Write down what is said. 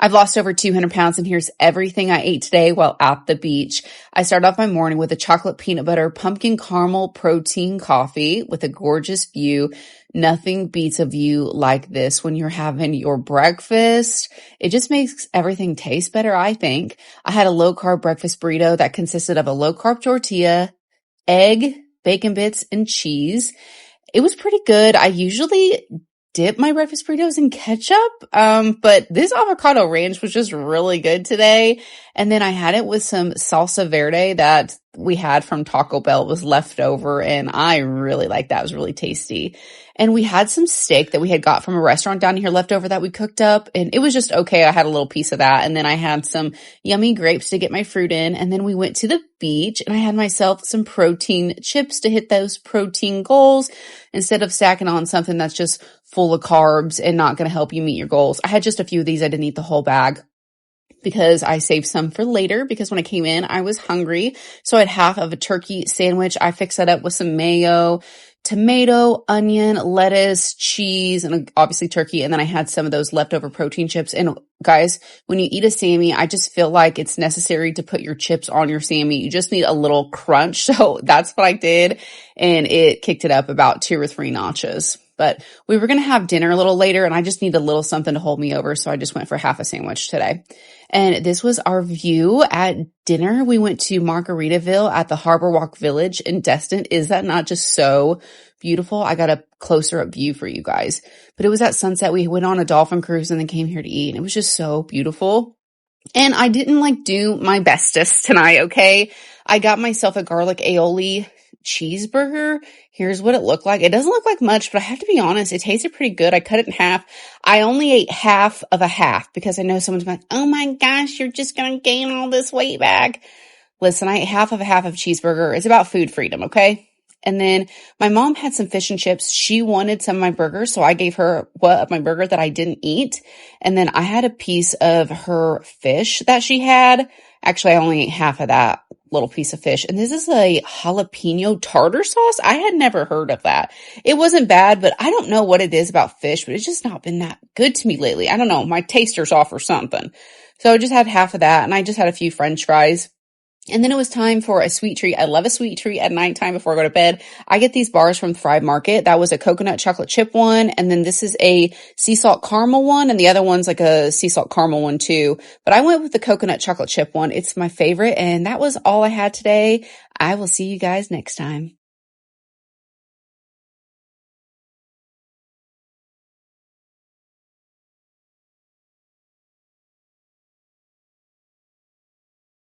I've lost over 200 pounds and here's everything I ate today while at the beach. I started off my morning with a chocolate peanut butter pumpkin caramel protein coffee with a gorgeous view. Nothing beats a view like this when you're having your breakfast. It just makes everything taste better, I think. I had a low-carb breakfast burrito that consisted of a low-carb tortilla, egg, bacon bits, and cheese. It was pretty good. I usually dip my breakfast burritos in ketchup, but this avocado ranch was just really good today. And then I had it with some salsa verde that we had from Taco Bell. It was left over, and I really liked that. It was really tasty. And we had some steak that we had got from a restaurant down here left over that we cooked up, and it was just okay. I had a little piece of that, and then I had some yummy grapes to get my fruit in, and then we went to the beach, and I had myself some protein chips to hit those protein goals instead of stacking on something that's just full of carbs and not going to help you meet your goals. I had just a few of these. I didn't eat the whole bag because I saved some for later because when I came in, I was hungry. So I had half of a turkey sandwich. I fixed that up with some mayo, tomato, onion, lettuce, cheese, and obviously turkey. And then I had some of those leftover protein chips. And guys, when you eat a Sammy, I just feel like it's necessary to put your chips on your Sammy. You just need a little crunch. So that's what I did. And it kicked it up about 2 or 3 notches. But we were going to have dinner a little later, and I just need a little something to hold me over. So I just went for half a sandwich today. And this was our view at dinner. We went to Margaritaville at the Harbor Walk Village in Destin. Is that not just so beautiful? I got a closer up view for you guys. But it was at sunset. We went on a dolphin cruise and then came here to eat. And it was just so beautiful. And I didn't do my bestest tonight, okay? I got myself a garlic aioli cheeseburger. Here's what it looked like. It doesn't look like much, but I have to be honest, it tasted pretty good. I cut it in half. I only ate half of a half because I know someone's like, oh my gosh, you're just going to gain all this weight back. Listen, I ate half of a cheeseburger. It's about food freedom, okay? And then my mom had some fish and chips. She wanted some of my burger, so I gave her what of my burger that I didn't eat. And then I had a piece of her fish that she had. Actually, I only ate half of that little piece of fish. And this is a jalapeno tartar sauce. I had never heard of that. It wasn't bad, but I don't know what it is about fish, but it's just not been that good to me lately. I don't know. My taster's off or something. So I just had half of that, and I just had a few French fries. And then it was time for a sweet treat. I love a sweet treat at nighttime before I go to bed. I get these bars from Thrive Market. That was a coconut chocolate chip one. And then this is a sea salt caramel one. And the other one's like a sea salt caramel one too. But I went with the coconut chocolate chip one. It's my favorite. And that was all I had today. I will see you guys next time.